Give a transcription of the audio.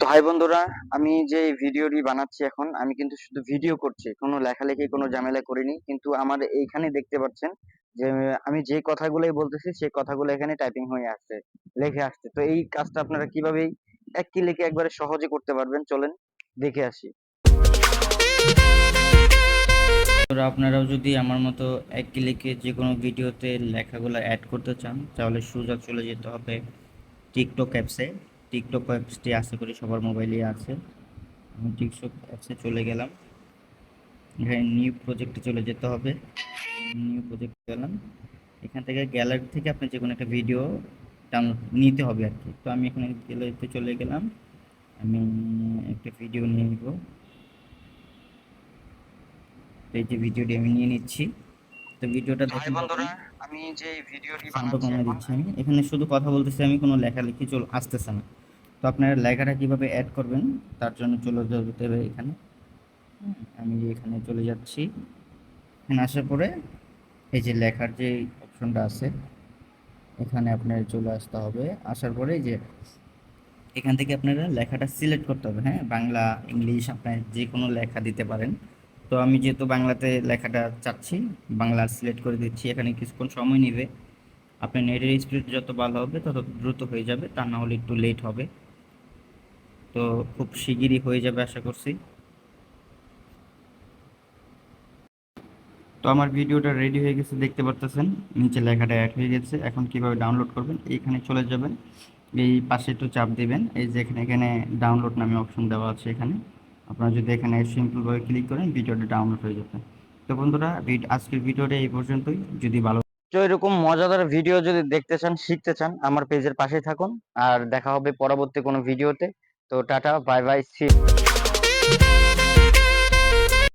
High বন্ধুরা, আমি যে ভিডিওটি বানাচ্ছি এখন, আমি কিন্তু শুধু ভিডিও করছি, কোনো লেখালেখি কোনো ঝামেলা করিনি। কিন্তু আমার এইখানে দেখতে পাচ্ছেন যে আমি যে কথাগুলোই বলতেছি সেই কথাগুলো এখানে টাইপিং হয়ে আসছে, লেখে আসছে। তো এই কাজটা আপনারা কিভাবে এক ক্লিকে একবারে সহজে করতে পারবেন, চলেন দেখে আসি। আপনারাও যদি আমার মতো এক ক্লিকে যে কোনো ভিডিওতে লেখাগুলো অ্যাড করতে চান তাহলে সোজা চলে যেতে হবে টিকটক অ্যাপসে। টিকটক অ্যাপসটি আশা করি সবার মোবাইলেই আছে। আমি টিকটক অ্যাপসে চলে গেলাম, এখানে নিউ প্রজেক্টে চলে যেতে হবে। নিউ প্রজেক্ট গেলাম, এখান থেকে গ্যালারি থেকে আপনি যে কোনো একটা ভিডিও ডাউনলোড নিতে হবে আর কি। তো আমি এখানে গ্যালারিতে চলে গেলাম, আমি একটা ভিডিও নিয়ে নিব। এই যে ভিডিওটি আমি নিয়ে নিচ্ছি, তো ভিডিওটা হাই দেখুন। বন্ধুরা, আমি যে ভিডিওটি সাউন্ডও বানাচ্ছি কমিয়ে এখন দিচ্ছি আমি, এখানে শুধু কথা বলতেছি, আমি কোনো লেখালেখি আসতেছে না। তো আপনারা লেখাটা কীভাবে অ্যাড করবেন তার জন্য চলে যেতে হবে এখানে। আমি এখানে চলে যাচ্ছি, এখানে আসার পরে এই যে লেখার যে অপশনটা আছে এখানে আপনার চলে আসতে হবে। আসার পরে যে এখান থেকে আপনারা লেখাটা সিলেক্ট করতে হবে, হ্যাঁ, বাংলা ইংলিশ আপনার যে কোনো লেখা দিতে পারেন। তো আমি যেহেতু বাংলাতে লেখাটা চাচ্ছি, বাংলা সিলেক্ট করে দিচ্ছি। এখানে কিছুক্ষণ সময় নেবে, আপনার নেটের স্পিড যত ভালো হবে তত দ্রুত হয়ে যাবে, তা না হলে একটু লেট হবে। তো খুব শিগগিরই হয়ে যাবে আশা করছি। তো আমার ভিডিওটা রেডি হয়ে গেছে, দেখতে পারতেছেন নিচে লেখাটা অ্যাড হয়ে গেছে। এখন কিভাবে ডাউনলোড করবেন, এইখানে চলে যাবেন, এই পাশে একটু চাপ দিবেন, এই যে এখানে ডাউনলোড নামে অপশন দেওয়া আছে। এখানে আপনারা যদি এখানে সিম্পলভাবে ক্লিক করেন ভিডিওটা ডাউনলোড হয়ে যাবে। তো বন্ধুরা, আজকের ভিডিওটা এই পর্যন্তই। যদি ভালো তো এরকম মজাদার ভিডিও যদি দেখতে চান, শিখতে চান, আমার পেজের পাশে থাকুন। আর দেখা হবে পরবর্তী কোনো ভিডিওতে। তো টাটা, বাই বাই, সি।